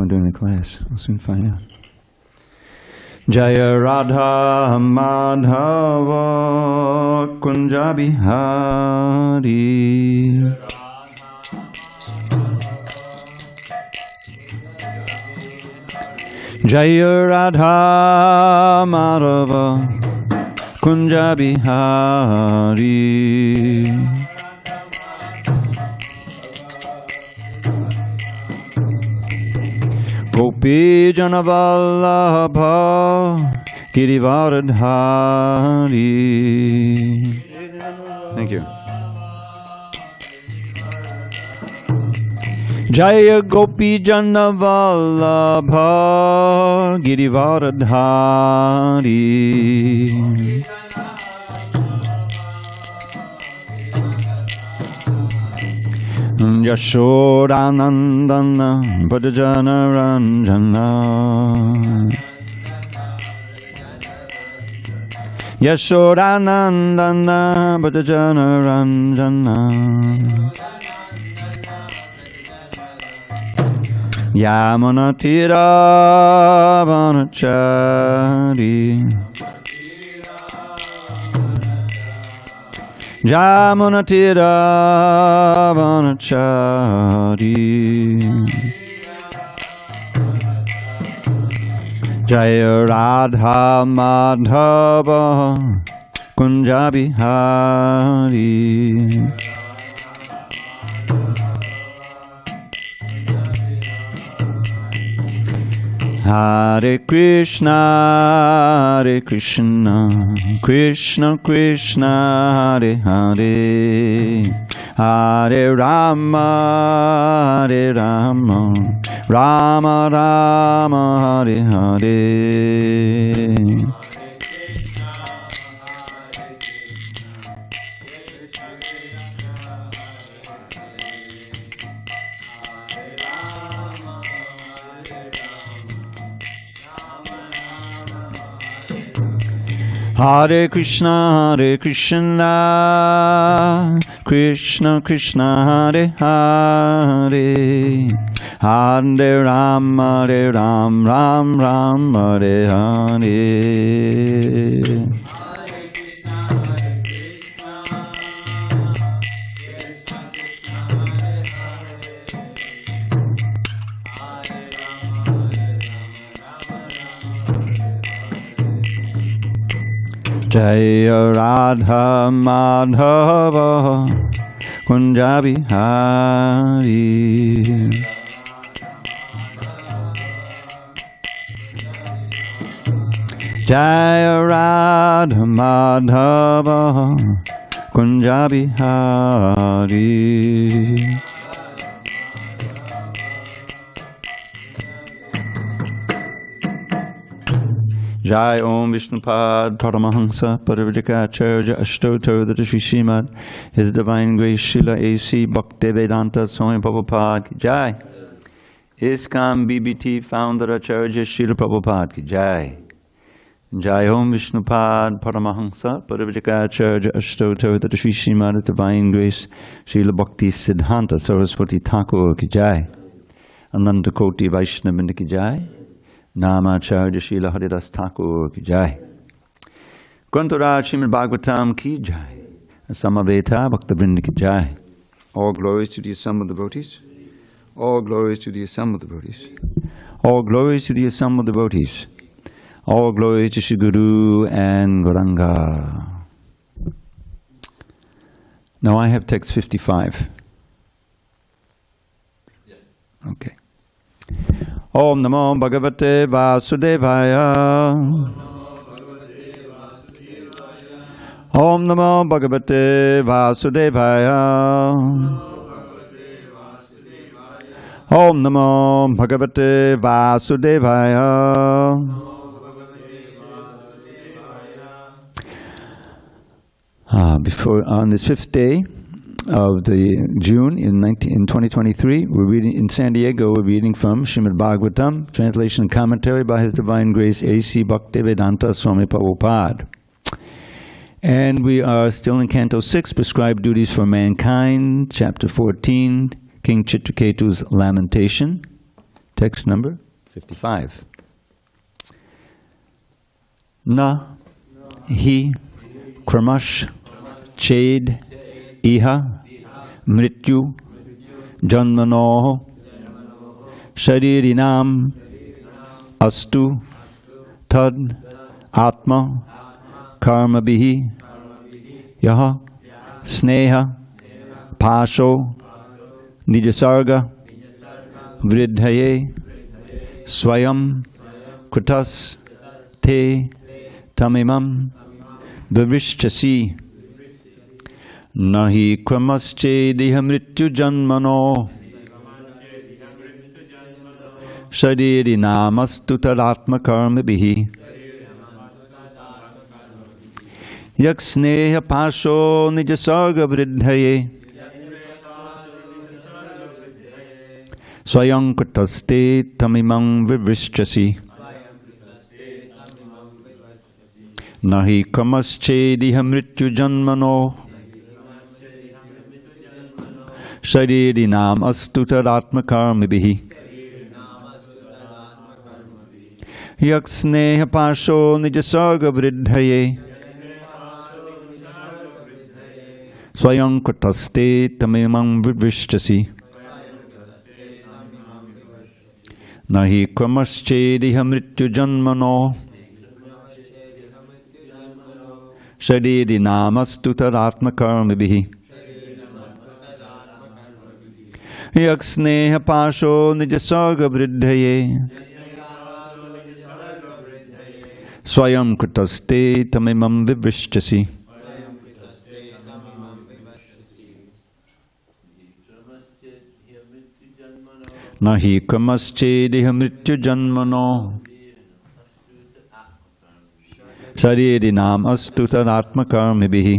not doing the class. We'll soon find out. Jaya Radha Madhava Kunja Bihari. Jaya Radha Madhava Kunja Bihari. Gopi Janavallabha Girivaradhari. Thank you. Jaya Gopi Janavallabha Girivaradhari. Yashodanandana Bhajana Ranjana. Yashodanandana Bhajana Ranjana. Yamuna Tira Vanachari. Jamuna Tira Vanachari. Jaya Radha Madhava Kunja Bihari. Hare Krishna, Hare Krishna, Krishna Krishna, Hare Hare, Hare Rama, Hare Rama, Rama Rama, Hare Hare. Hare Krishna, Krishna Krishna, Hare Hare, Hare Ram, Ram Ram, Hare Hare. Jaya Radha Madhava Kunja Bihari. Jaya Radha Madhava Kunja Bihari. Jai Om Vishnupad Paramahamsa Parivrikacharya Ashtoto that is Srimad His Divine Grace Srila A.C. Bhakti Vedanta Swami Prabhupada Ki Jai. ISKCON BBT Founder Acharya Srila Prabhupada Ki Jai. Jai Om Vishnupad Paramahamsa Parivrikacharya Ashtoto that is Srimad His Divine Grace Srila Bhakti Siddhanta Saraswati Thakur Ki Jai. Ananda Koti Vaishnava Ki Jai. Namacharya Srila Haridas Thakur Ki Jai. Grantharaj Srimad Bhagavatam Ki Jai. Samaveta Bhaktavrinda Ki Jai. All glories to the assembled devotees. All glories to the assembled devotees. All glories to the assembled devotees. All glories to Shri Guru and Gauranga. Now I have text 55. Okay. Om Namo Bhagavate Vasudevaya. Om Namo Bhagavate Vasudevaya. Om Namo Bhagavate Vasudevaya. Before on this 5th day of the June in 2023, we're reading in San Diego. We're reading from Srimad Bhagavatam, translation and commentary by His Divine Grace A.C. Bhakti Vedanta Swami Prabhupada. And we are still in Canto 6, Prescribed Duties for Mankind, Chapter 14, King Chitraketu's Lamentation. Text number 55. Na hi kramash ched iha mrityu janmanoho sharirinam astu tad atma karma-bhihi yaha sneha pasho nijasarga vridhaye swayam kritas te tamimam vivishyasi nahi kramaschediha mrityu janmano shariri namastu tadatma karma-bhihi yak sneha pasho nijasarga vridhaye swayam kritaste tamimam vivishyasi nahi kramaschediha mrityu janmano sharirinam astu tadatma karma-bhihi yak sneha pasho nijasarga vridhaye swayam kritaste tamimam vivishyasi nahi kramaschediha mrityu janmano sharirinam astu tadatma karma-bhihi yak sneha pasho nijasarga vridhaye swayam kritaste tamimam vivishyasi nahi kramaschediha mrityu janmano sharirinam astu tadatma karma-bhihi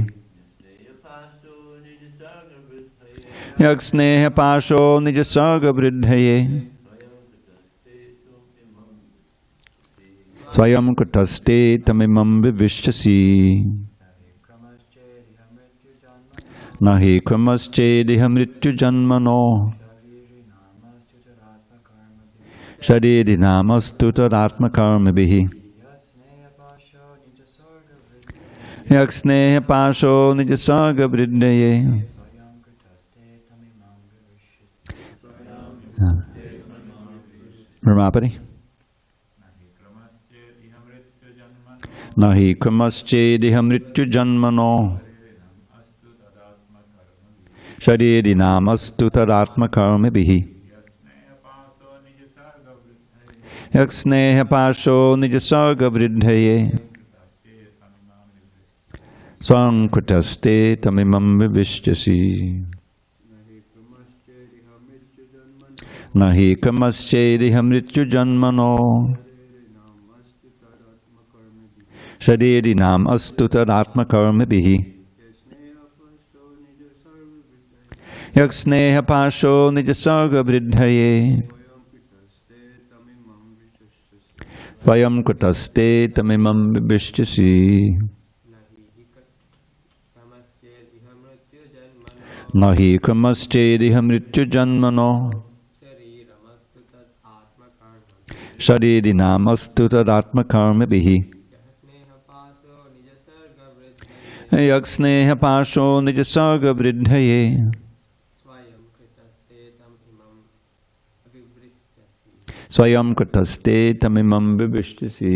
yak sneha pasho nijasarga vridhaye swayam kritaste tamimam vivishyasi nahi kramaschediha mrityu janmano sharirinam astu tadatma karma-bhihi yak sneha pasho nijasarga vridhaye Ramapati. Nahi kramaschediha mrityu janmano sharirinam astu tadatma karma-bhihi yak sneha pasho nijasarga vridhaye swayam kritaste tamimam vivishyasi nahi kramaschediha mrityu janmano sharirinam astu tadatma karma-bhihi yak sneha pasho nijasarga vridhaye swayam kritaste tamimam vivishyasi nahi kramaschediha mrityu janmano sharirinam astu tadatma karma-bhihi yak sneha pasho nijasarga vridhaye swayam kritaste tamimam vivishyasi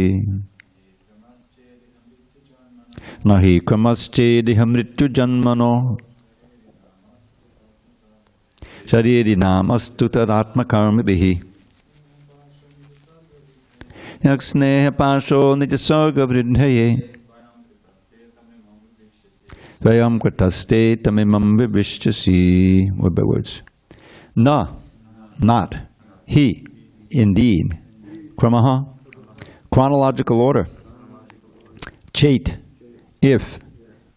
nahi kramaschediha mrityu janmano sharirinam astu tadatma karma-bhihi yak sneha pasho nijasarga vridhaye swayam kritaste tamimam vivishyasi. Word by words. Na, not. He, indeed. Kramaha, chronological order. Chet, if.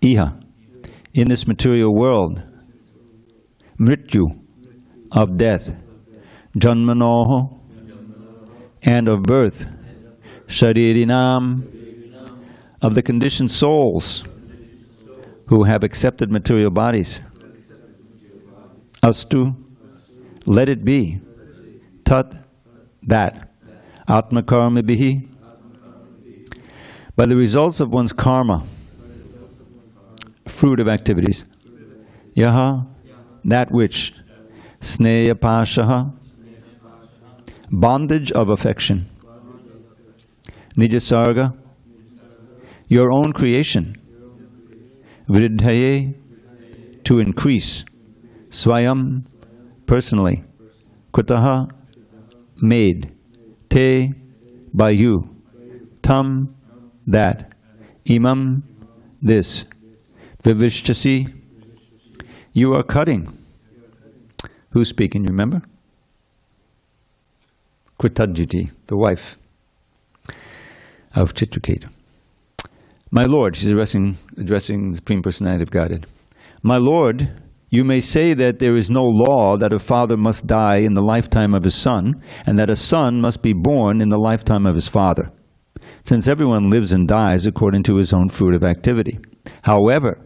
Iha, in this material world. Mrityu, of death. Janmanoho, and of birth. Sharirinam, of the conditioned souls who have accepted material bodies. Astu, let it be. Tat, that Atma karma bihi, by the results of one's karma, fruit of activities. Yaha, that which, sneha pashaha, bondage of affection. Nijasarga, your own creation. Vridhaye, to increase. Swayam, personally. Kritaha, made. Te, by you. Tam, that. Imam, this. Vivishtasi, you are cutting. Who's speaking, you remember? Kritajiti, the wife of Chitraketa. My Lord, she's addressing the Supreme Personality of Godhead. My Lord, you may say that there is no law that a father must die in the lifetime of his son, and that a son must be born in the lifetime of his father, since everyone lives and dies according to his own fruit of activity. However,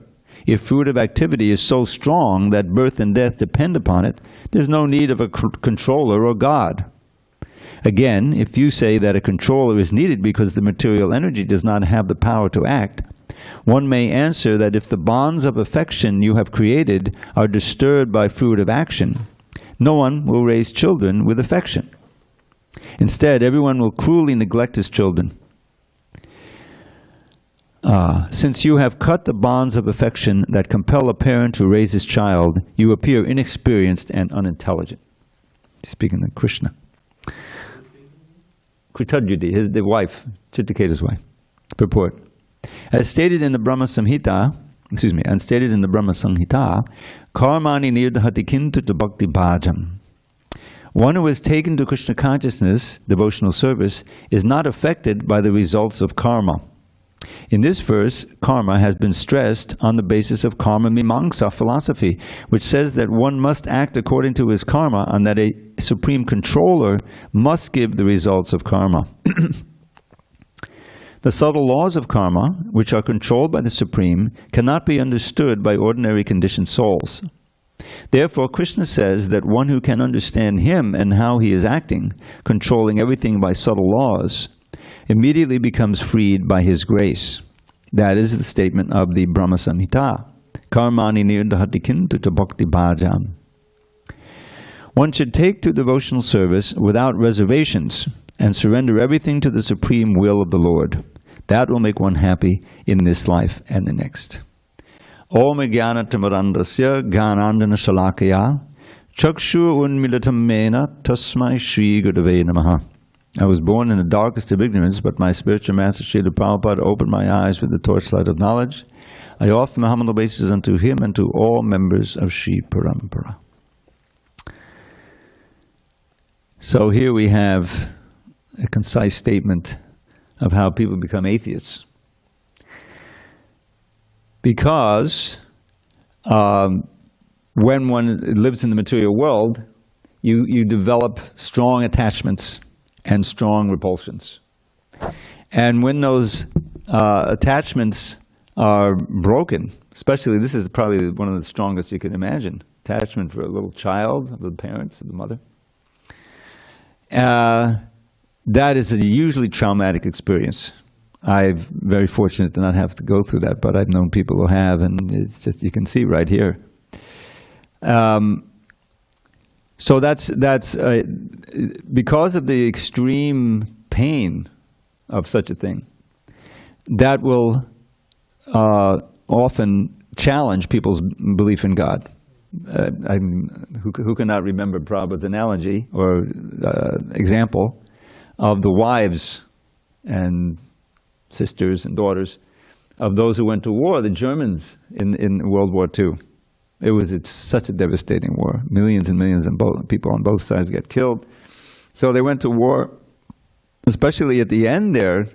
if fruit of activity is so strong that birth and death depend upon it, there's no need of a controller or God. Again, if you say that a controller is needed because the material energy does not have the power to act, one may answer that if the bonds of affection you have created are disturbed by fruit of action, no one will raise children with affection. Instead, everyone will cruelly neglect his children. Since you have cut the bonds of affection that compel a parent to raise his child, you appear inexperienced and unintelligent. Speaking of Krishna. Kritajyuti, the wife, Chitraketa's wife. Purport. As stated in the Brahma Samhita, karmani nirdhati kintu tu bhakti bhajam. One who is taken to Krishna consciousness, devotional service, is not affected by the results of karma. In this verse, karma has been stressed on the basis of karma-mīmāṁsā philosophy, which says that one must act according to his karma and that a supreme controller must give the results of karma. The subtle laws of karma, which are controlled by the Supreme, cannot be understood by ordinary conditioned souls. Therefore, Krishna says that one who can understand him and how he is acting, controlling everything by subtle laws, immediately becomes freed by his grace. That is the statement of the Brahma Samhita. Karmani nirdhati kintu tu bhakti bhajam. One should take to devotional service without reservations and surrender everything to the supreme will of the Lord. That will make one happy in this life and the next. Om jnana timirandasya jnanandana shalakaya chakshu unmilatam mena tasmai shri gurave namaha. I was born in the darkest of ignorance, but my spiritual master Srila Prabhupada opened my eyes with the torchlight of knowledge. I offer my humble obeisances unto him and to all members of Sri Parampara. So here we have a concise statement of how people become atheists. Because when one lives in the material world, you develop strong attachments and strong repulsions. And when those attachments are broken, especially this is probably one of the strongest you can imagine, attachment for a little child, of the parents, of the mother, that is a usually traumatic experience. I'm very fortunate to not have to go through that, but I've known people who have, and it's just, you can see right here. So that's because of the extreme pain of such a thing, that will often challenge people's belief in God. Who cannot remember Prabhupada's analogy or example of the wives and sisters and daughters of those who went to war, the Germans in World War II. It's such a devastating war. Millions and millions of people on both sides get killed. So they went to war, especially at the end there,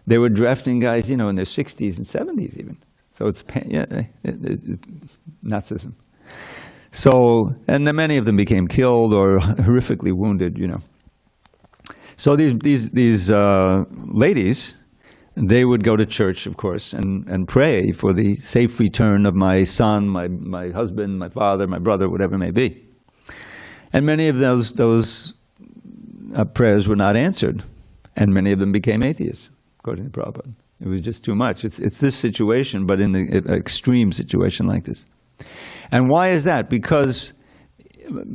they were drafting guys, in their 60s and 70s even. So it's Nazism. So, and then many of them became killed or horrifically wounded, So these ladies, they would go to church, of course, and pray for the safe return of my son, my husband, my father, my brother, whatever it may be. And many of those prayers were not answered, and many of them became atheists, according to Prabhupada. It was just too much. It's this situation, but in an extreme situation like this. And why is that? Because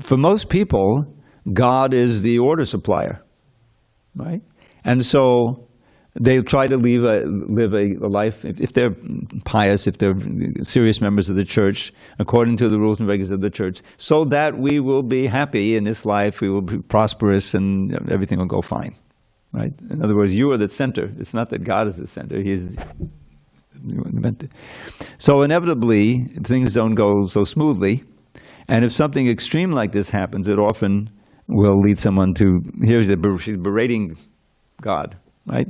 for most people, God is the order supplier, right? And so they try to live a life, if they're pious, if they're serious members of the church, according to the rules and regulations of the church, so that we will be happy in this life, we will be prosperous, and everything will go fine. Right? In other words, you are the center. It's not that God is the center. He's invented. So inevitably, things don't go so smoothly. And if something extreme like this happens, it often will lead someone to, she's berating God, right?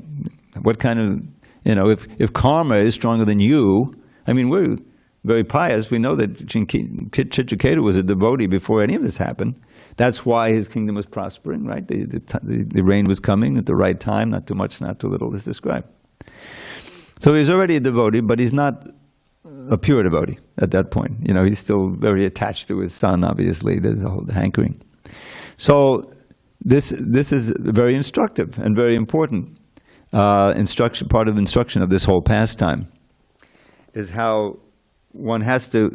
What kind of, if karma is stronger than you, I mean, we're very pious. We know that Chitraketu was a devotee before any of this happened. That's why his kingdom was prospering, right? The rain was coming at the right time, not too much, not too little, as described. So he's already a devotee, but he's not a pure devotee at that point. He's still very attached to his son, obviously, the hankering. So this is very instructive and very important instruction. Part of the instruction of this whole pastime is how one has to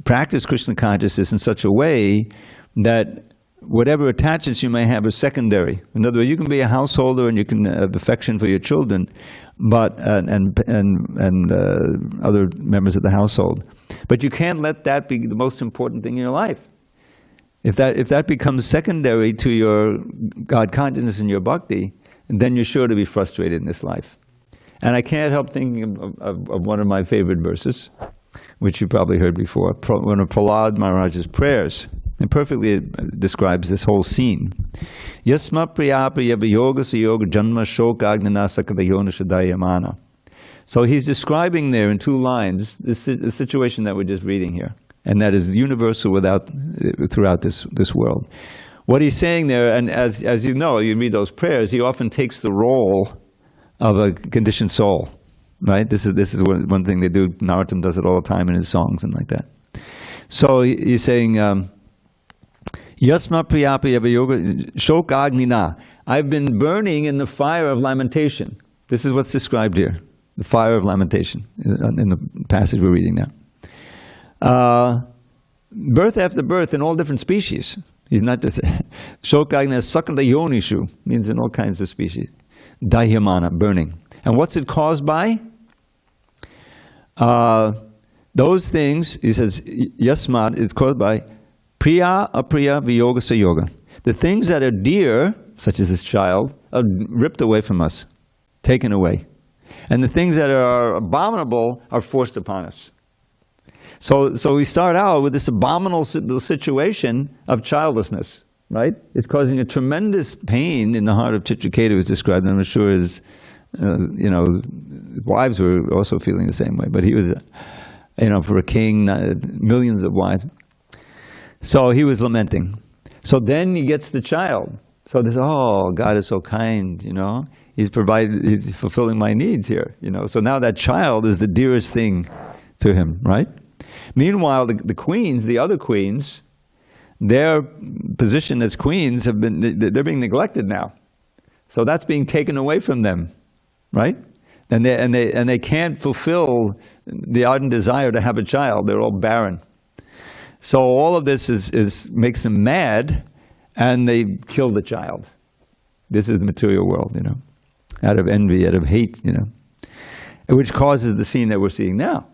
practice Krishna consciousness in such a way that whatever attachments you may have are secondary. In other words, you can be a householder and you can have affection for your children, but and other members of the household, but you can't let that be the most important thing in your life. If that becomes secondary to your God consciousness and your bhakti, then you're sure to be frustrated in this life. And I can't help thinking of one of my favorite verses, which you probably heard before, one of Prahlad Maharaj's prayers. It perfectly describes this whole scene. Yasma priyapa yabayoga sayoga janma shokagnana sakavayona shadayamana. So he's describing there in 2 lines the situation that we're just reading here, and that is universal throughout this world. What he's saying there, and as you know, you read those prayers, he often takes the role of a conditioned soul. Right? This is one thing they do. Narottam does it all the time in his songs and like that. So he's saying, Yasma priyapi avayoga shokagnina. I've been burning in the fire of lamentation. This is what's described here. The fire of lamentation in the passage we're reading now. Birth after birth in all different species. He's not just shokagnina sakala yonishu, means in all kinds of species. Dahyamana, burning. And what's it caused by? Those things, he says, yasmad, it's caused by priya, apriya, viyoga, sayoga. The things that are dear, such as this child, are ripped away from us, taken away. And the things that are abominable are forced upon us. So we start out with this abominable situation of childlessness, right? It's causing a tremendous pain in the heart of Chitraketu, as described, and I'm sure his wives were also feeling the same way, but he was, for a king, millions of wives. So he was lamenting. So then he gets the child. So this, God is so kind, He's fulfilling my needs here, So now that child is the dearest thing to him, right? Meanwhile, the queens, the other queens, their position as queens they're being neglected now. So that's being taken away from them. Right? And they can't fulfill the ardent desire to have a child. They're all barren. So all of this makes them mad, and they kill the child. This is the material world, out of envy, out of hate, which causes the scene that we're seeing now.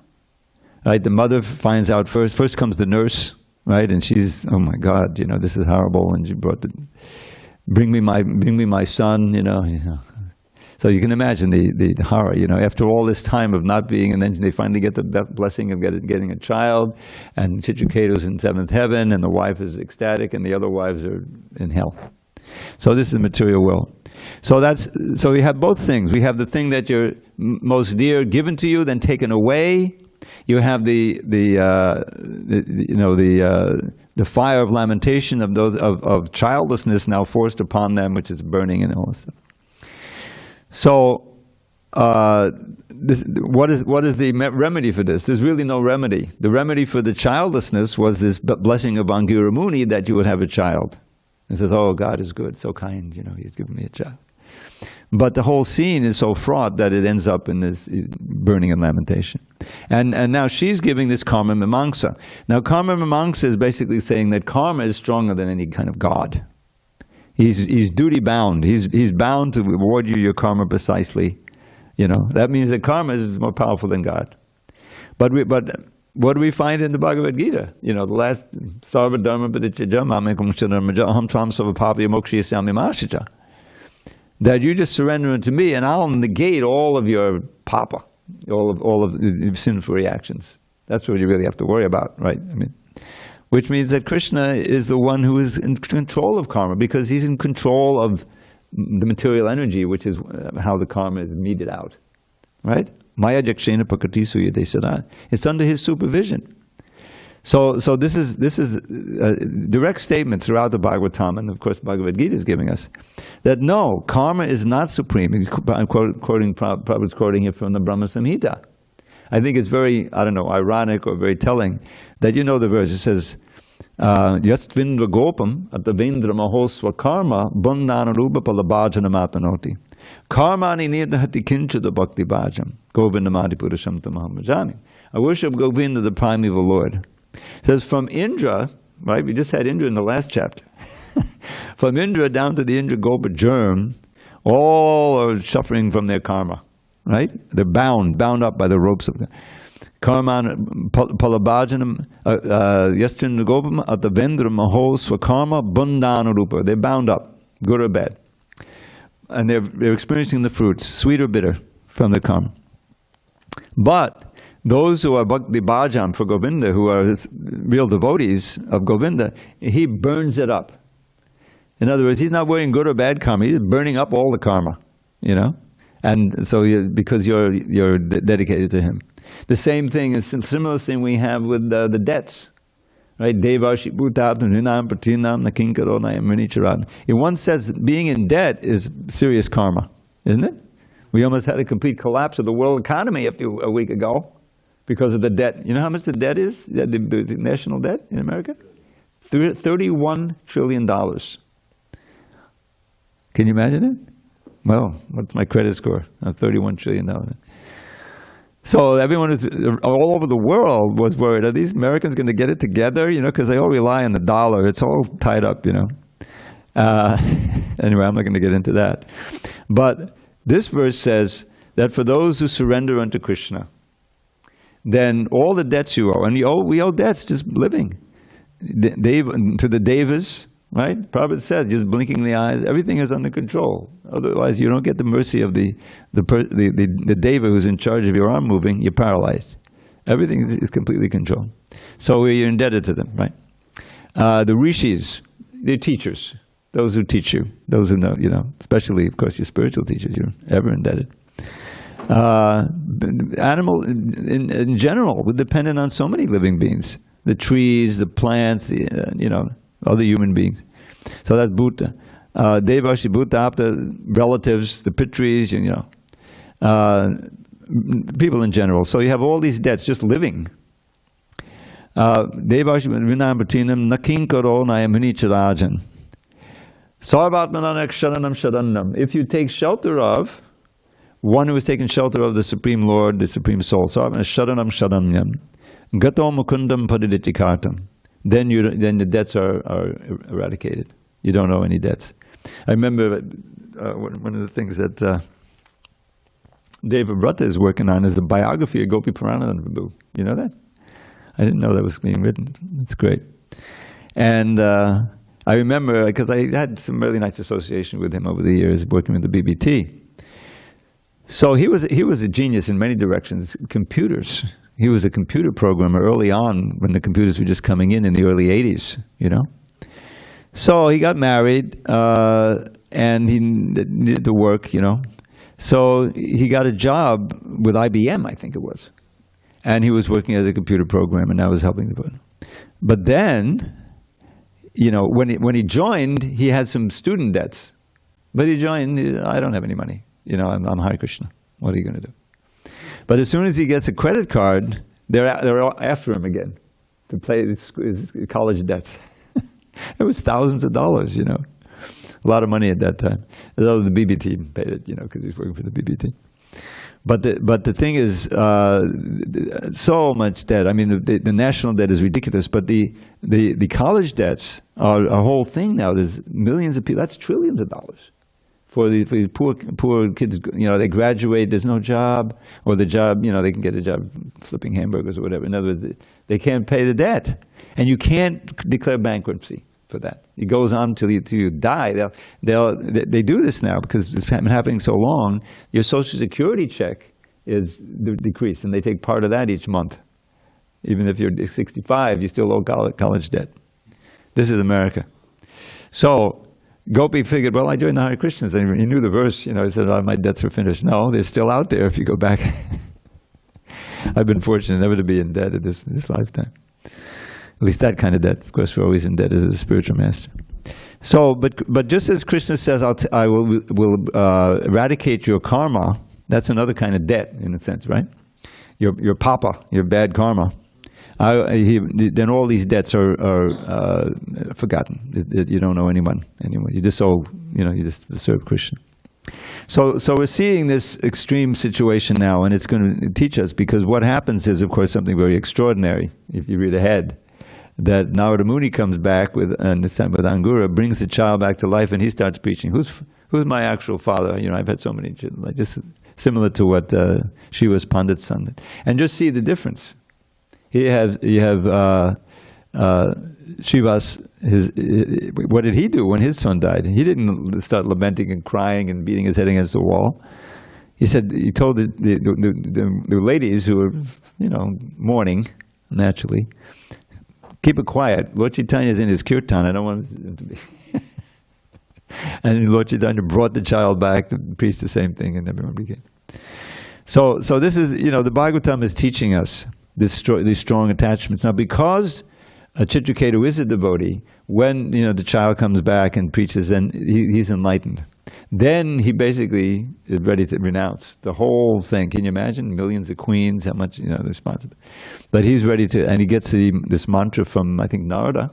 Right? The mother finds out first. First comes the nurse, right? And she's, oh my God, this is horrible. And she brought bring me my son, So you can imagine the horror, after all this time of not being, and then they finally get the blessing of getting a child, and Chitraketu's in 7th heaven, and the wife is ecstatic, and the other wives are in hell. So this is material world. So we have both things. We have the thing that you're most dear given to you, then taken away. You have the fire of lamentation of childlessness now forced upon them, which is burning and all this stuff. So, what is the remedy for this? There's really no remedy. The remedy for the childlessness was this blessing of Angira Muni that you would have a child, and says, "Oh, God is good, so kind, He's given me a child." But the whole scene is so fraught that it ends up in this burning and lamentation. And now she's giving this karma-mīmāṁsā. Now karma-mīmāṁsā is basically saying that karma is stronger than any kind of God. He's duty bound. He's bound to reward you your karma precisely. That means that karma is more powerful than God. But what do we find in the Bhagavad Gita? The last sarva dharma parityajya mamekam sharanam aham tvam sarva papaya mokshayasami māshacha. That you just surrender unto me, and I'll negate all of your papa, all of your sinful reactions. That's what you really have to worry about, right? Which means that Krishna is the one who is in control of karma, because he's in control of the material energy, which is how the karma is meted out, right? Maya jakshena prakriti suyate sada. It's under his supervision. So this is a direct statement throughout the Bhagavatam, and of course Bhagavad Gita is giving us, that no, karma is not supreme. I'm Prabhupada's quoting here from the Brahma Samhita. I think it's very, ironic or very telling that the verse. It says, Yastvindra gopam atavindra mahosva karma bundana rupa palabhajana matanoti. Karmani nidahati kinchada bhakti bhajam govindamadi purusham tamaham bhajami. I worship Govinda, the primeval Lord. It says from Indra, right? We just had Indra in the last chapter. From Indra down to the Indra Gopa germ, all are suffering from their karma, right? They're bound up by the ropes of the karma. Palabhajanam yastin gopam atavendra maho swakarma bundanurupa. They're bound up, good or bad. And they're experiencing the fruits, sweet or bitter, from the karma. But those who are Bhakti Bhajam for Govinda, who are real devotees of Govinda, he burns it up. In other words, he's not worrying good or bad karma, he's burning up all the karma, And so because you're dedicated to him. The same thing, a similar thing we have with the debts. Right? Devashi bhutātam nrinam pratinam nakinkaronayam mrinicharan. It once says being in debt is serious karma, isn't it? We almost had a complete collapse of the world economy a week ago because of the debt. You know how much the debt is? The national debt in America? $31 trillion. Can you imagine it? Well, what's my credit score? $31 trillion. So everyone all over the world was worried, are these Americans going to get it together? Because they all rely on the dollar. It's all tied up, Anyway, I'm not going to get into that. But this verse says that for those who surrender unto Krishna, then all the debts you owe, and we owe debts just living. To the devas, right? Prabhupada says, just blinking the eyes, everything is under control. Otherwise, you don't get the mercy of the deva who's in charge of your arm moving, you're paralyzed. Everything is completely controlled. So you're indebted to them, right? The rishis, they're teachers, those who teach you, those who know, especially, of course, your spiritual teachers, you're ever indebted. Animal, in general, we're dependent on so many living beings. The trees, the plants, other human beings. So that's Bhuta. Devashi Bhuta, after relatives, the pitris, people in general. So you have all these debts just living. Devashi Vinam Bhatinam Nakinkaro Nayaminicharajan. Sarvatmananak Sharanam Sharanam. If you take shelter of one who has taken shelter of the Supreme Lord, the Supreme Soul, Sarvatmananak Sharanam Sharanam. Gato Mukundam Padiditikartam. Then the debts are eradicated. You don't owe any debts. I remember one of the things that Deva Brata is working on is the biography of Gopi Puranananda Prabhu. You know that? I didn't know that was being written. It's great. And I remember, because I had some really nice association with him over the years, working with the BBT. So he was a genius in many directions. Computers. He was a computer programmer early on when the computers were just coming in the early 80s, So he got married, and he needed to work, So he got a job with IBM, I think it was. And he was working as a computer programmer, and I was helping him. But then, when he joined, he had some student debts. But he joined, I don't have any money. I'm Hare Krishna. What are you going to do? But as soon as he gets a credit card, they're after him again to pay his college debts. It was thousands of dollars, you know. A lot of money at that time. Although the BB paid it, you know, because he's working for the BB. But the thing is, so much debt. I mean, the national debt is ridiculous, but the college debts are a whole thing now. There's millions of people. That's trillions of dollars for the poor kids. You know, they graduate, there's no job, or the job, you know, they can get a job flipping hamburgers or whatever. In other words, they can't pay the debt, and you can't declare bankruptcy for that. It goes on till you die. They do this now because it's been happening so long. Your Social Security check is decreased, and they take part of that each month. Even if you're 65, you still owe college debt. This is America. So Gopi figured, well, I joined the Hare Krishnas, and he knew the verse. You know, he said, "Oh, my debts are finished." No, they're still out there if you go back. I've been fortunate never to be in debt in this lifetime. At least that kind of debt. Of course, we're always in debt as a spiritual master. So, but just as Krishna says, I will eradicate your karma. That's another kind of debt, in a sense, right? Your papa, your bad karma. Then all these debts are forgotten. You don't owe anyone anymore. You just owe, you know, you just serve Krishna. So we're seeing this extreme situation now, and it's going to teach us, because what happens is, of course, something very extraordinary. If you read ahead, that Narada Muni comes back with, and this time with Angura, brings the child back to life, and he starts preaching. Who's my actual father? You know, I've had so many children, like just similar to what Shiva's Pandit's son did. And just see the difference. You have Shiva's, what did he do when his son died? He didn't start lamenting and crying and beating his head against the wall. He told the ladies who were, you know, mourning, naturally, keep it quiet. Lord Chaitanya is in his kirtan. I don't want him to be. And Lord Chaitanya brought the child back to preach the same thing, and everyone began. So this is, you know, the Bhagavatam is teaching us these strong attachments. Now, because Chitraketu is a devotee, when, you know, the child comes back and preaches, then he's enlightened. Then he basically is ready to renounce the whole thing. Can you imagine? Millions of queens, how much, you know, responsible. But he's ready to, and he gets this mantra from, I think, Narada,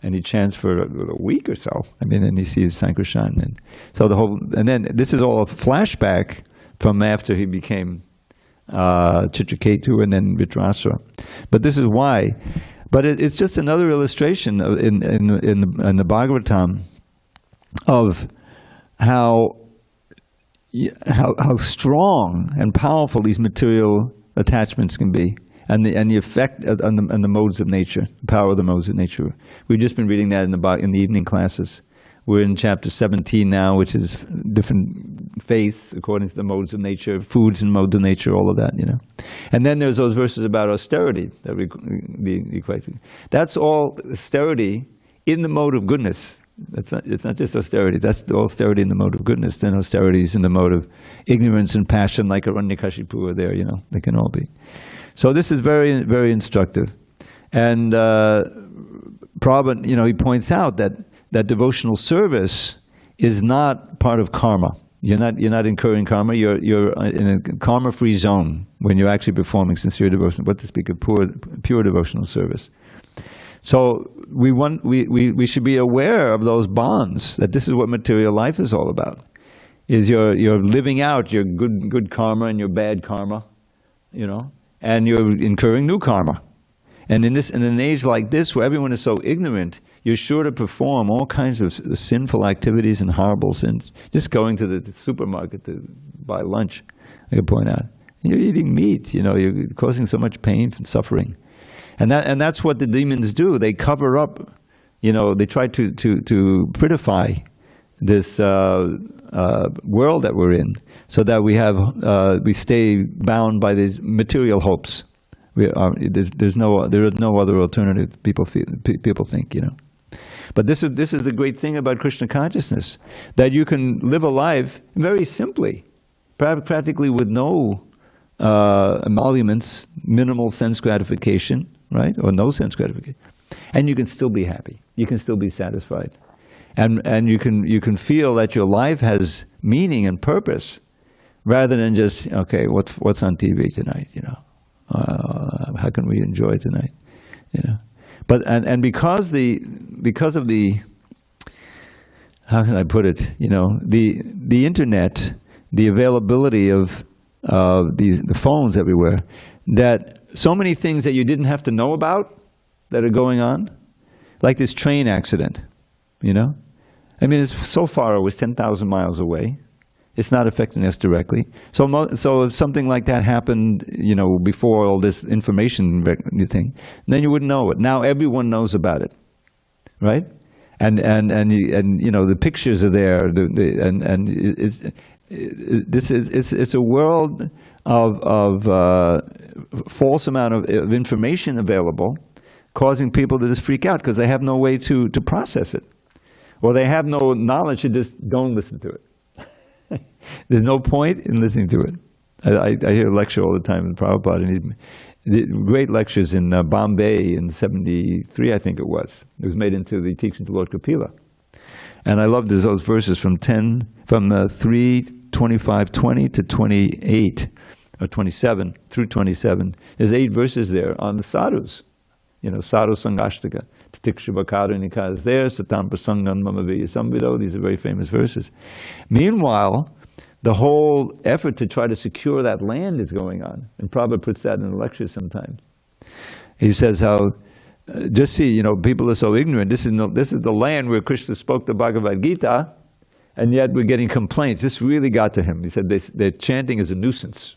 and he chants for a week or so. I mean, and he sees Sankirtan. And so and then this is all a flashback from after he became Chitraketu and then Vitrasura. But this is why. But it's just another illustration in the Bhagavatam of how strong and powerful these material attachments can be, and the effect on the modes of nature, the power of the modes of nature. We've just been reading that in the evening classes. We're in chapter 17 now, which is different faiths according to the modes of nature, foods and modes of nature, all of that, you know. And then there's those verses about austerity that we equate to. That's all austerity in the mode of goodness. It's not just austerity. That's the austerity in the mode of goodness. Then austerity is in the mode of ignorance and passion, like Aranyakashipu are there, you know. They can all be. So this is very, very instructive. And Prabhupada, you know, he points out that devotional service is not part of karma. You're not incurring karma. You're in a karma-free zone when you're actually performing sincere devotion. What to speak of pure devotional service. So we should be aware of those bonds, that this is what material life is all about. Is you're living out your good karma and your bad karma, you know, and you're incurring new karma. And in an age like this, where everyone is so ignorant, you're sure to perform all kinds of sinful activities and horrible sins. Just going to the supermarket to buy lunch, I could point out. You're eating meat, you know, you're causing so much pain and suffering. And that's what the demons do. They cover up, you know, they try to prettify this world that we're in, so that we stay bound by these material hopes. There is no other alternative. People think, you know. But this is the great thing about Krishna consciousness, that you can live a life very simply, practically with no emoluments, minimal sense gratification, right, or no sense gratification, and you can still be happy. You can still be satisfied, and you can feel that your life has meaning and purpose, rather than just, okay, what's on TV tonight, you know. How can we enjoy tonight, you know? But and because the because of the, how can I put it? The internet, the availability of the phones everywhere, that so many things that you didn't have to know about that are going on, like this train accident, I mean, it's so far, it was 10,000 miles away. It's not affecting us directly. So if something like that happened, before all this information thing, then you wouldn't know it. Now everyone knows about it, right? And the pictures are there, and it's a world of false amount of information available, causing people to just freak out because they have no way to process it, or they have no knowledge. You just don't listen to it. There's no point in listening to it. I hear a lecture all the time in Prabhupada, and he did great lectures in Bombay in '73, I think it was. It was made into the teaching to Lord Kapila. And I loved those verses from 3:25:20 to 28, or 27, through 27. There's 8 verses there on the sadhus. Sadhu Sangashtaka. Tikshabhakaranika is there, Satam Prasangan Mamaviya Samvido. These are very famous verses. Meanwhile, the whole effort to try to secure that land is going on. And Prabhupada puts that in the lectures sometimes. He says how, just see, people are so ignorant. This is the land where Krishna spoke the Bhagavad Gita, and yet we're getting complaints. This really got to him. He said their chanting is a nuisance.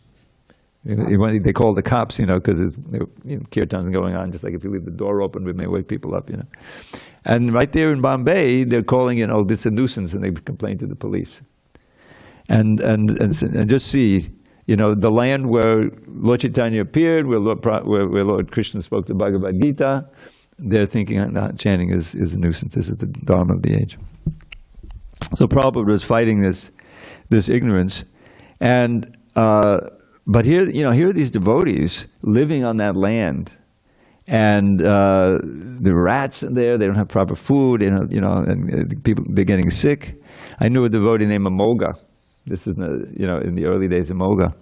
They call the cops, because kirtan's going on, just like if you leave the door open, we may wake people up, And right there in Bombay, they're calling it, this is a nuisance, and they complain to the police. And just see, the land where Lord Chaitanya appeared, where Lord Krishna spoke the Bhagavad Gita, they're thinking chanting is a nuisance. This is the dharma of the age. So Prabhupada was fighting this ignorance, and but here are these devotees living on that land, and the rats are there. They don't have proper food. And people, they're getting sick. I knew a devotee named Amoga. This is in the early days of Moga,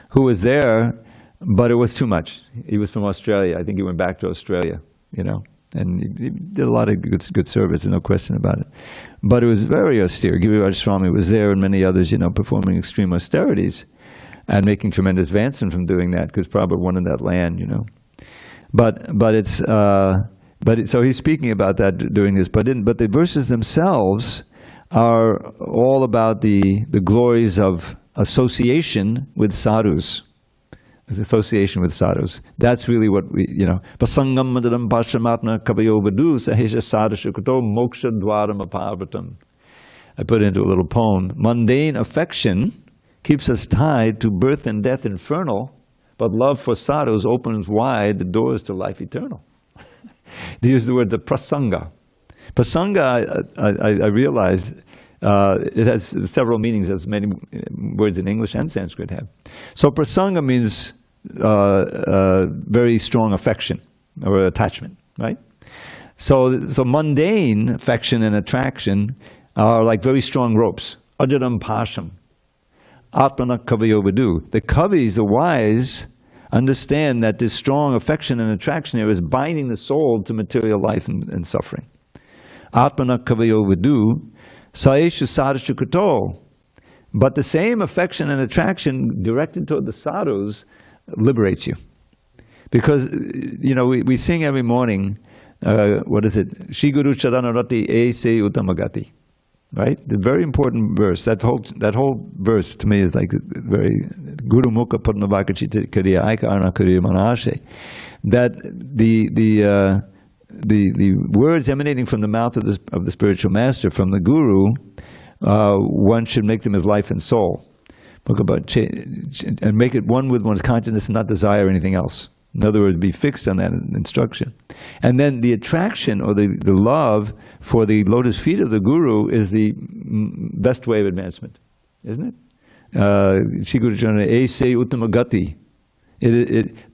who was there, but it was too much. He was from Australia. I think he went back to Australia. And he did a lot of good service, no question about it. But it was very austere. Giriraj Swami was there, and many others, performing extreme austerities, and making tremendous advancement from doing that, because Prabhupada wanted that land, So he's speaking about that, doing this. But the verses themselves are all about the glories of association with sadhus. Association with sadhus. That's really what we, Pasangam madadam pashamatna kabayo vadu sahesha sadhushukato moksha dwaram apavatam. I put it into a little poem. Mundane affection keeps us tied to birth and death infernal, but love for sadhus opens wide the doors to life eternal. They use the word the prasanga. Prasanga, I realized, it has several meanings, as many words in English and Sanskrit have. So prasanga means very strong affection or attachment, right? So mundane affection and attraction are like very strong ropes. Ajadam pasham. Atmana kavayo vadu. The kavis, the wise, understand that this strong affection and attraction here is binding the soul to material life and suffering. Atmana kavayo vadu. Saeshu sadhushu kato. But the same affection and attraction directed toward the sadhus liberates you. Because, we sing every morning, what is it? Shri Guru Charanarati Ese Uttamagati. Right? The very important verse. That whole verse to me is like very Guru Mukha Padmavakachita Kariya Aika Arna Kariya Manashe. That the words emanating from the mouth of the spiritual master, from the guru, one should make them as life and soul, and make it one with one's consciousness and not desire anything else. In other words, be fixed on that instruction. And then the attraction or the love for the lotus feet of the guru is the best way of advancement, isn't it? Shri Guru Charana Ese Uttamagati.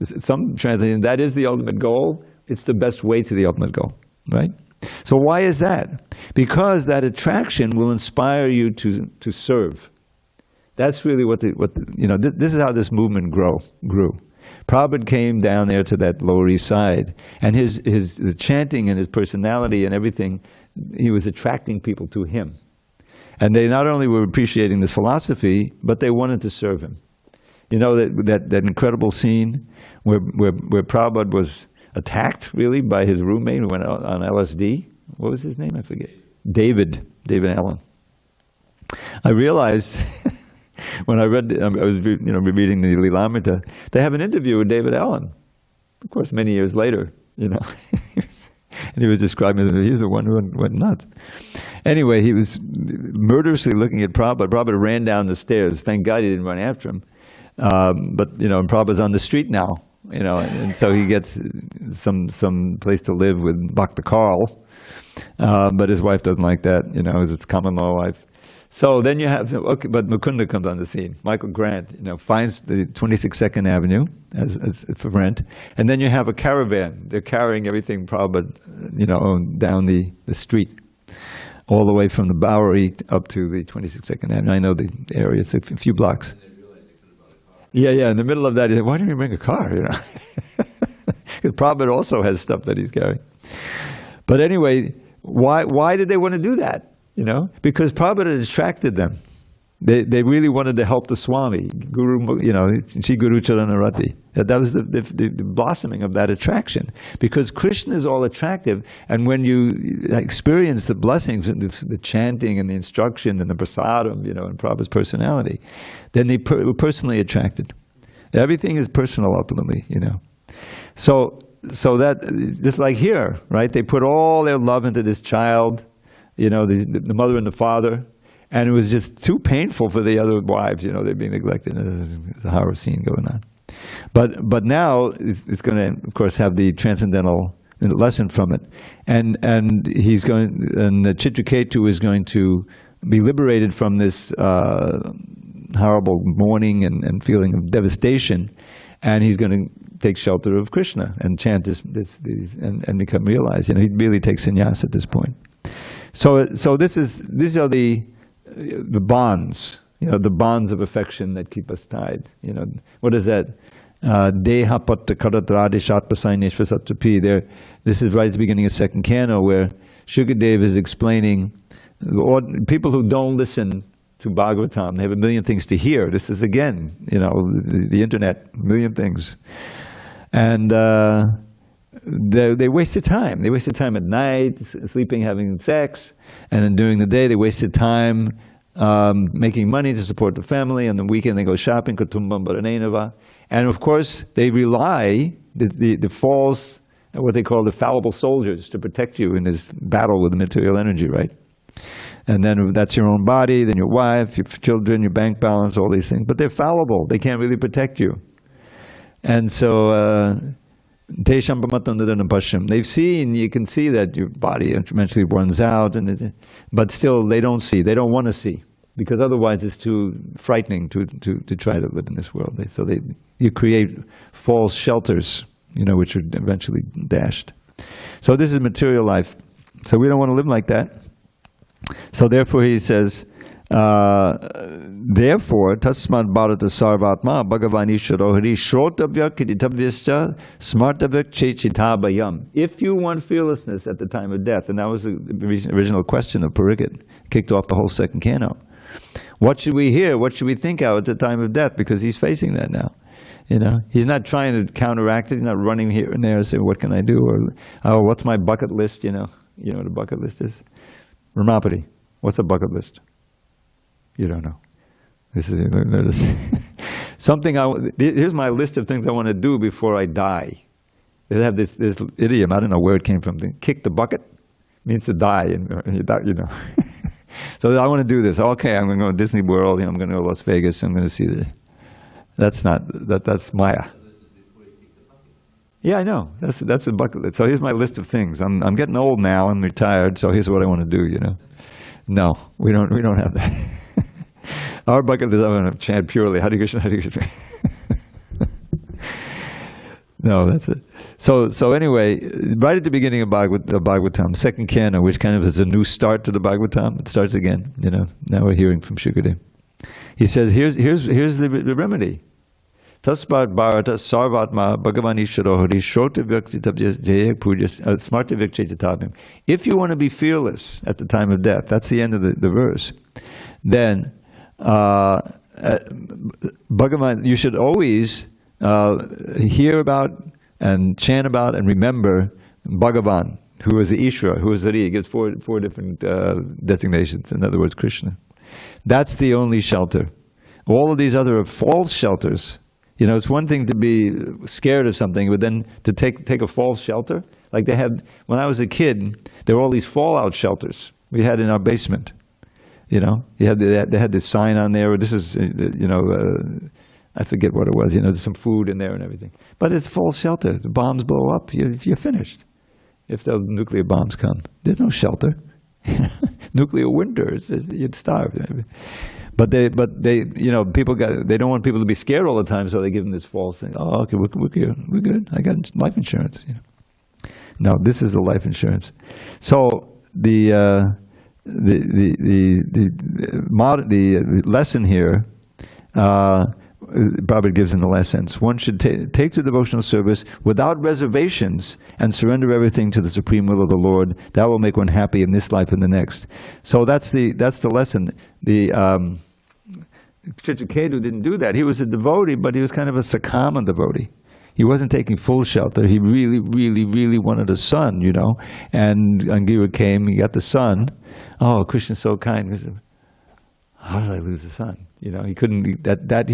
Some translation, that is the ultimate goal. It's the best way to the ultimate goal, right? So why is that? Because that attraction will inspire you to serve. That's really this is how this movement grew. Prabhupada came down there to that Lower East Side, and the chanting and his personality and everything, he was attracting people to him. And they not only were appreciating this philosophy, but they wanted to serve him. You know that incredible scene where Prabhupada was attacked, really, by his roommate who went out on LSD. What was his name? I forget. David Allen. I realized when I read, I was reading the Lilamrita, they have an interview with David Allen. Of course, many years later, and he was describing that he's the one who went nuts. Anyway, he was murderously looking at Prabhupada. Prabhupada ran down the stairs. Thank God he didn't run after him. But Prabhupada's on the street now, and so he gets some place to live with Bhakti Carl. But his wife doesn't like that, it's common law wife. So then you have, but Mukunda comes on the scene. Michael Grant, finds the 26 Avenue as for rent, and then you have a caravan. They're carrying everything Prabhupada, down the street, all the way from the Bowery up to the 22nd Avenue. I know the area; it's a few blocks. And they realized they could have bought a car. Yeah. In the middle of that, he said, "Why didn't you bring a car?" Because Prabhupada also has stuff that he's carrying. But anyway, why did they want to do that? Because Prabhupada attracted them. They really wanted to help the Swami, Sri Guru Charanarati. That was the blossoming of that attraction. Because Krishna is all attractive, and when you experience the blessings, the chanting and the instruction and the prasadam, and Prabhupada's personality, then they were personally attracted. Everything is personal ultimately, So that, just like here, right? They put all their love into this child, the mother and the father, and it was just too painful for the other wives, they're being neglected. There's a horror scene going on. But now it's going to, of course, have the transcendental lesson from it. And the Chitraketu is going to be liberated from this horrible mourning and feeling of devastation, and he's going to take shelter of Krishna and chant this and become realized. He really takes sannyas at this point. So these are the bonds, the bonds of affection that keep us tied. What is that? Deha patta karatrādishatpasaineshva satrapi. This is right at the beginning of second canto, where Shukadeva is explaining people who don't listen to Bhagavatam, they have a million things to hear. This is again, the internet, a million things. And they wasted time. They wasted time at night, sleeping, having sex, and then during the day they wasted time making money to support the family. On the weekend they go shopping, kutumbam baranenava. And of course they rely, the false, what they call the fallible soldiers, to protect you in this battle with the material energy, right? And then that's your own body, then your wife, your children, your bank balance, all these things. But they're fallible. They can't really protect you. And so, they've seen, you can see that your body eventually runs out, but still they don't see. They don't want to see, because otherwise it's too frightening to try to live in this world. You create false shelters, which are eventually dashed. So this is material life. So we don't want to live like that. So therefore he says, therefore, tasmad bharata sarvatma bhagavan ishvaro hari shrotavya krititavyascha smartavya chechitabayam. If you want fearlessness at the time of death, and that was the original question of Pariksit, kicked off the whole second canto. What should we hear? What should we think of at the time of death? Because he's facing that now. He's not trying to counteract it. He's not running here and there and saying, what can I do? Or, what's my bucket list? You know what a bucket list is? Ramapati, what's a bucket list? You don't know. This is something. Here's my list of things I want to do before I die. They have this idiom. I don't know where it came from. Kick the bucket means to die, and you die, So I want to do this. Okay, I'm going to go to Disney World. I'm going to go to Las Vegas. I'm going to see That's Maya. Yeah, I know. That's a bucket list. So here's my list of things. I'm getting old now. I'm retired. So here's what I want to do. No, we don't have that. Our bucket list, I'm going to chant purely Hare Krishna, Hare Krishna. No, that's it. So anyway, right at the beginning of Bhagavatam, second canto, which kind of is a new start to the Bhagavatam, it starts again. Now we're hearing from Shukadeva. He says, here's the remedy. Taspat Bharata Sarvatma Bhagavan Ishwarohari Shrota Vyaktitabhya Jaya Puja Smarta Vyakchetatabhyam. If you want to be fearless at the time of death, that's the end of the verse, then Bhagavan, you should always hear about and chant about and remember Bhagavan, who is the Ishvara, who is Hari. He gives four different designations, in other words, Krishna. That's the only shelter. All of these other are false shelters. You know, it's one thing to be scared of something, but then to take a false shelter. Like they had, when I was a kid, there were all these fallout shelters we had in our basement. You know, they had this sign on there, this is, you know, I forget what it was, you know, there's some food in there and everything. But it's a false shelter. The bombs blow up, you're finished. If the nuclear bombs come, there's no shelter. Nuclear winter, you'd starve. But they, you know, they don't want people to be scared all the time, so they give them this false thing. Oh, okay, we're good. I got life insurance. You know. No, this is the life insurance. So the lesson here, Prabhupada gives in the last sentence, one should take to devotional service without reservations and surrender everything to the supreme will of the Lord. That will make one happy in this life and the next. So that's the lesson. Chitraketu didn't do that. He was a devotee, but he was kind of a sakama devotee. He wasn't taking full shelter. He really, really, really wanted a son, you know. And Angira came, he got the son. Oh, Krishna's so kind. He said, how did I lose a son? You know, he couldn't he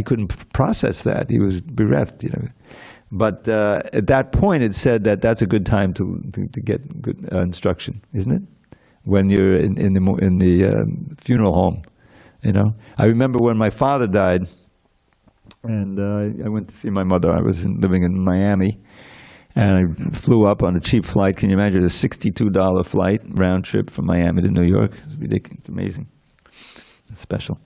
couldn't process that. He was bereft, you know. But at that point, it said that that's a good time to get good instruction, isn't it? When you're in the funeral home, you know. I remember when my father died, and I went to see my mother. I was living in Miami, and I flew up on a cheap flight. Can you imagine a $62 flight round trip from Miami to New York? It's ridiculous. It's amazing. It's special.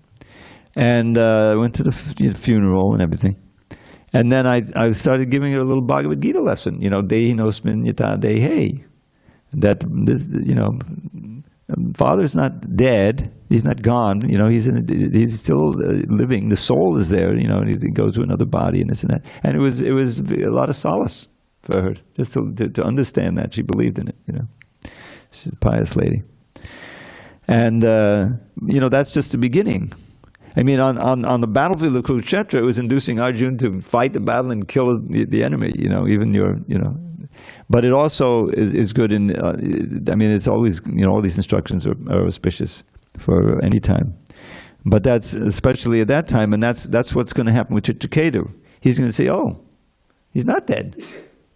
And I went to the funeral and everything. And then I started giving her a little Bhagavad Gita lesson. You know, Dehi nosmin yata dehe. That this, you know, Father's not dead. He's not gone. You know, he's still living. The soul is there. You know, and he goes to another body and this and that. And it was a lot of solace for her just to understand that. She believed in it. You know, she's a pious lady. And you know, that's just the beginning. I mean, on the battlefield of Kurukshetra, it was inducing Arjuna to fight the battle and kill the enemy. You know, even you know. But it also is good in. I mean, it's always, you know, all these instructions are auspicious for any time. But that's especially at that time, and that's what's going to happen with Chitraketu. He's going to say, "Oh, he's not dead."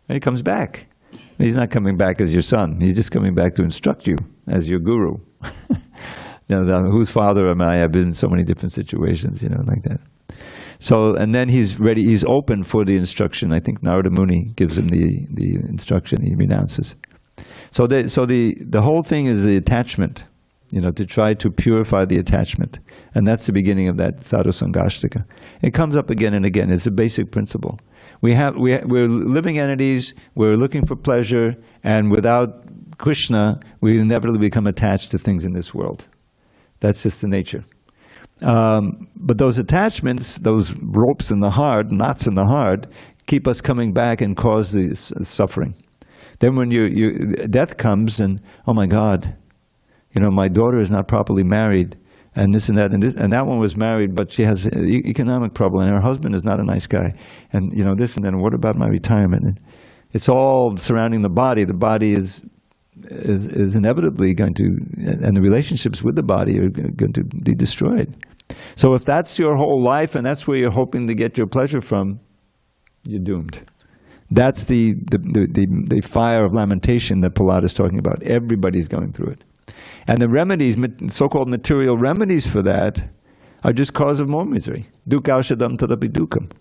And he comes back. He's not coming back as your son. He's just coming back to instruct you as your guru. You know, whose father am I? I've been in so many different situations, you know, like that. So, and then he's ready, he's open for the instruction. I think Narada Muni gives him the instruction, he renounces. So the whole thing is the attachment, you know, to try to purify the attachment. And that's the beginning of that Sadhu Sangashtika. It comes up again and again. It's a basic principle. We're living entities, we're looking for pleasure, and without Krishna, we inevitably become attached to things in this world. That's just the nature. But those attachments, those ropes in the heart, knots in the heart, keep us coming back and cause the suffering. Then when death comes and, oh my God, you know, my daughter is not properly married, and this and that, and that one was married, but she has an economic problem, and her husband is not a nice guy, and you know, this and then, what about my retirement? And it's all surrounding the body. The body is inevitably going to, and the relationships with the body are going to be destroyed. So if that's your whole life and that's where you're hoping to get your pleasure from, you're doomed. That's the fire of lamentation that Prahlad is talking about. Everybody's going through it. And the remedies, so-called material remedies for that, are just cause of more misery. Dukkaushadam tadapi dukkam.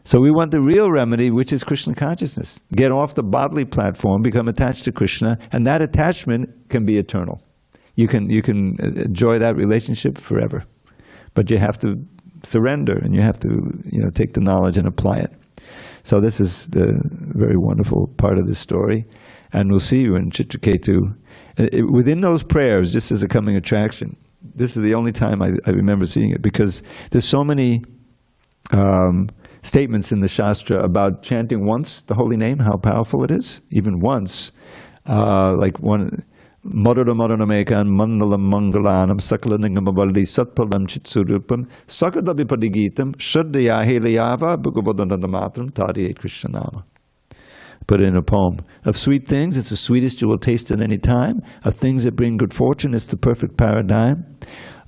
So we want the real remedy, which is Krishna consciousness. Get off the bodily platform, become attached to Krishna, and that attachment can be eternal. You can enjoy that relationship forever. But you have to surrender, and you have to, you know, take the knowledge and apply it. So this is the very wonderful part of this story. And we'll see you in Chitraketu. Within those prayers, just as a coming attraction, this is the only time I remember seeing it, because there's so many statements in the Shastra about chanting once the holy name, how powerful it is, even once. Like one, Madhura Madhanamekan Mandalam Mangalanam Sakalaningamavaldi Satpalam Chitsurupam Sakadabipadigītam Shraddhaya Helayava Bhagavadandamatram Tadiye Krishna Nama. Put it in a poem. Of sweet things, it's the sweetest you will taste at any time. Of things that bring good fortune, it's the perfect paradigm.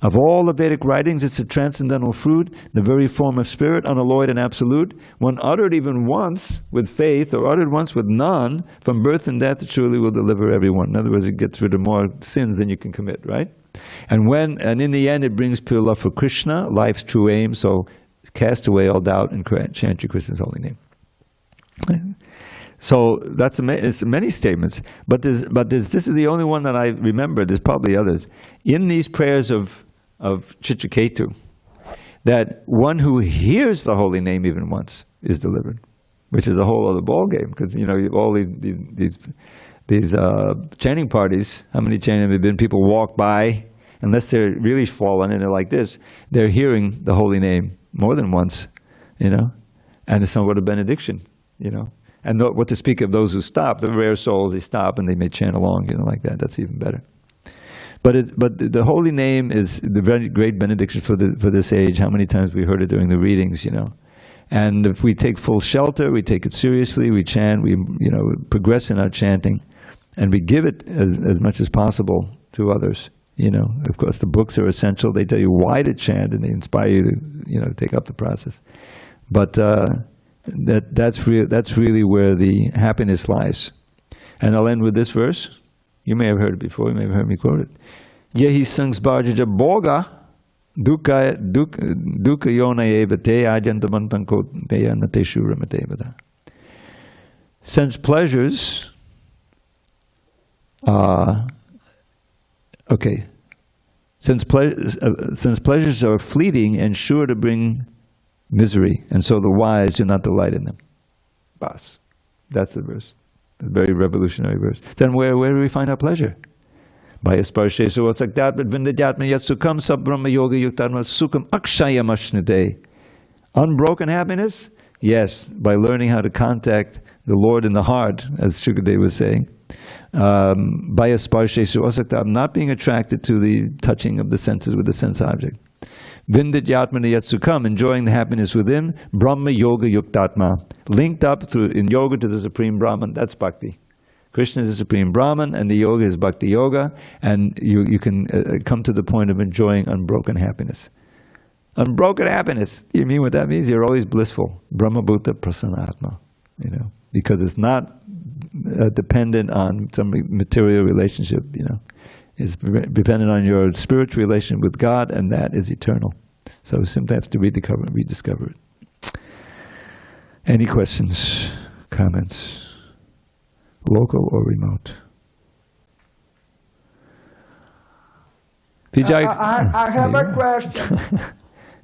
Of all the Vedic writings, it's a transcendental fruit, the very form of spirit, unalloyed and absolute. When uttered even once with faith, or uttered once with none, from birth and death it surely will deliver everyone. In other words, it gets rid of more sins than you can commit, right? And in the end it brings pure love for Krishna, life's true aim, so cast away all doubt and chant your Krishna's holy name. So that's it's many statements, but this is the only one that I remember. There's probably others in these prayers of Chitraketu, that one who hears the holy name even once is delivered, which is a whole other ball game. Because all these chanting parties, how many chanting have there been? People walk by, unless they're really fallen and they're like this, they're hearing the holy name more than once, and it's somewhat a benediction, And what to speak of those who stop, the rare souls, they stop and they may chant along, like that. That's even better. But the holy name is the very great benediction for this age. How many times we heard it during the readings, And if we take full shelter, we take it seriously, we chant, we progress in our chanting, and we give it as much as possible to others. Of course, the books are essential. They tell you why to chant, and they inspire you to take up the process. But that's really where the happiness lies. And I'll end with this verse. You may have heard it before. You may have heard me quote it. Yehi sangsbharjaja bhoga dukkha yona evate ajantamantanko deya nateshu ramatevada. Sense pleasures, Since pleasures are fleeting and sure to bring misery, and so the wise do not delight in them. Bas. That's the verse. A very revolutionary verse. Then where do we find our pleasure? By asparshe suvatsakdatmat vindajatma yatsukam sabbrahma yoga yuktarma sukham akshayam ashnate. Unbroken happiness? Yes, by learning how to contact the Lord in the heart, as Shukadeva was saying. By asparshe suvatsakdatma, not being attracted to the touching of the senses with the sense object. Vindajatmana yatsukam, enjoying the happiness within. Brahma yoga yuktatma, linked up in yoga to the Supreme Brahman. That's Bhakti. Krishna is the Supreme Brahman, and the yoga is Bhakti Yoga, and you can come to the point of enjoying unbroken happiness. Unbroken happiness, you mean what that means? You're always blissful. Brahma Bhuta Prasanatma, because it's not dependent on some material relationship, It's dependent on your spiritual relation with God, and that is eternal. So we simply have to rediscover it. Any questions, comments, local or remote? Vijay, I have a question.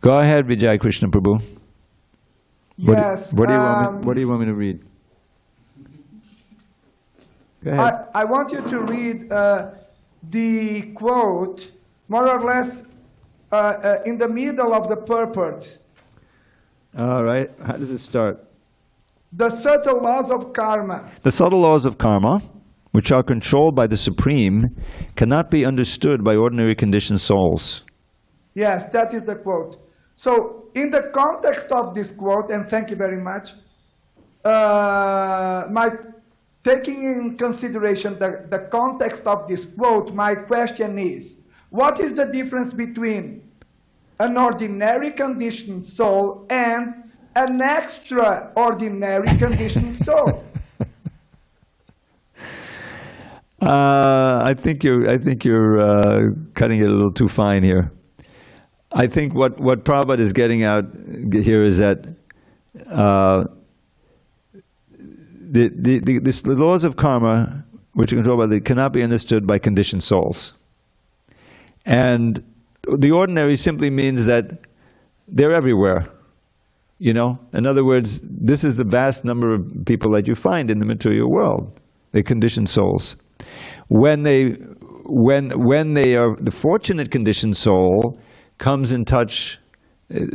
Go ahead, Vijay Krishna Prabhu. Yes. What do you want me to read? Go ahead. I want you to read the quote, more or less in the middle of the purport. All right. How does it start? The subtle laws of karma. The subtle laws of karma, which are controlled by the Supreme, cannot be understood by ordinary conditioned souls. Yes, that is the quote. So, in the context of this quote, and thank you very much, taking in consideration the context of this quote, my question is, what is the difference between an ordinary conditioned soul and an extraordinary conditioned soul? I think you're cutting it a little too fine here. I think what Prabhupada is getting out here is that the laws of karma, which are controlled by cannot be understood by conditioned souls. And the ordinary simply means that they're everywhere. In other words, this is the vast number of people that you find in the material world. They're conditioned souls. When they are the fortunate conditioned soul comes in touch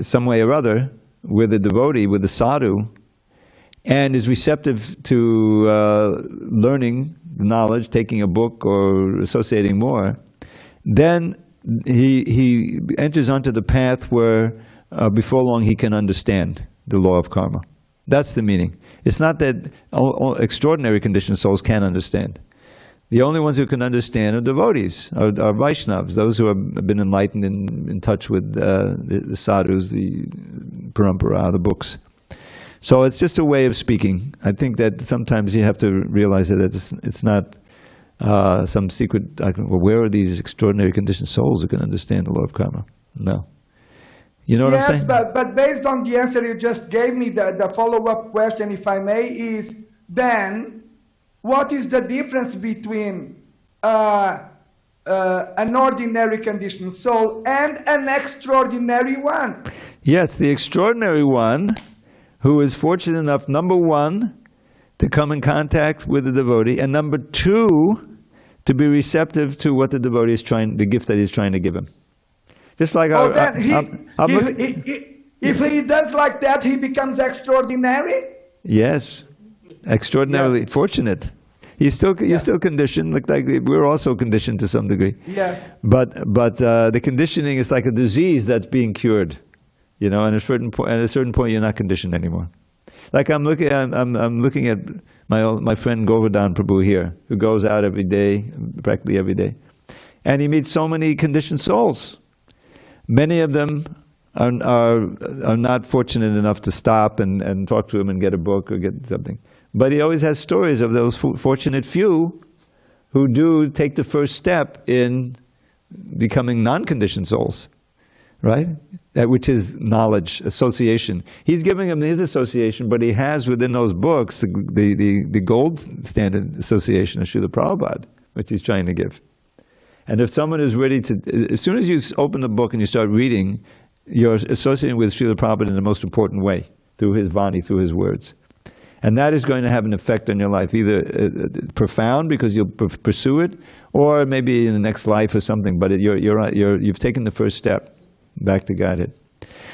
some way or other with a devotee, with a sadhu, and is receptive to learning the knowledge, taking a book or associating more, then he enters onto the path where before long he can understand the law of karma. That's the meaning. It's not that all extraordinary conditioned souls can't understand. The only ones who can understand are devotees, are Vaishnavas, those who have been enlightened and in touch with the sadhus, the parampara, the books. So it's just a way of speaking. I think that sometimes you have to realize that it's not some secret, well, where are these extraordinary conditioned souls who can understand the law of karma? No. You know what I'm saying? Yes, but based on the answer you just gave me, the follow-up question, if I may, is then, what is the difference between an ordinary conditioned soul and an extraordinary one? Yes, the extraordinary one who is fortunate enough, number one, to come in contact with the devotee, and number two, to be receptive to what the devotee is the gift that he's trying to give him. Just like if he does like that, he becomes extraordinary? Yes, extraordinarily fortunate. You're still conditioned, like we're also conditioned to some degree. Yes. But the conditioning is like a disease that's being cured. You know, at a certain point, you're not conditioned anymore. Like I'm looking at my friend Govardhan Prabhu here, who goes out every day, practically every day, and he meets so many conditioned souls. Many of them are not fortunate enough to stop and talk to him and get a book or get something. But he always has stories of those fortunate few who do take the first step in becoming non-conditioned souls, right? Which is knowledge, association. He's giving them his association, but he has within those books the gold standard association of Srila Prabhupada, which he's trying to give. And if someone is ready to, as soon as you open the book and you start reading, you're associating with Srila Prabhupada in the most important way, through his Vani, through his words. And that is going to have an effect on your life, either profound because you'll pursue it, or maybe in the next life or something, but you've taken the first step back to Godhead.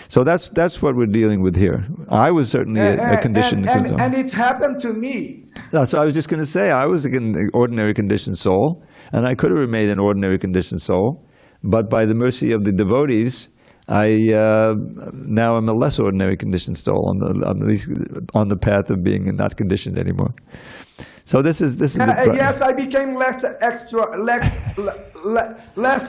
So that's what we're dealing with here. I was certainly a conditioned soul. And it happened to me. That's what I was just going to say. I was an ordinary conditioned soul, and I could have remained an ordinary conditioned soul, but by the mercy of the devotees, now I'm a less ordinary conditioned soul, at least on the path of being not conditioned anymore. So this is yes, I became less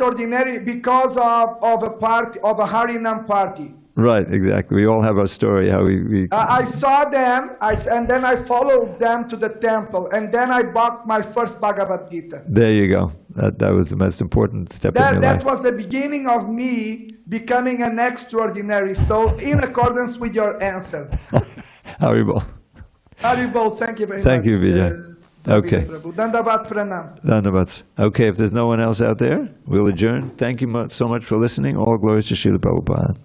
ordinary because of a Harinam party. Right, exactly. We all have our story, how we I saw them, and then I followed them to the temple, and then I bought my first Bhagavad Gita. There you go. That was the most important step in your life. That was the beginning of me becoming an extraordinary soul, in accordance with your answer. Haribol. Haribol, thank you very much. Thank you, Vijay. Okay. Dandavat pranam. Dandavat. Okay, if there's no one else out there, we'll adjourn. Thank you so much for listening. All glories to Srila Prabhupada.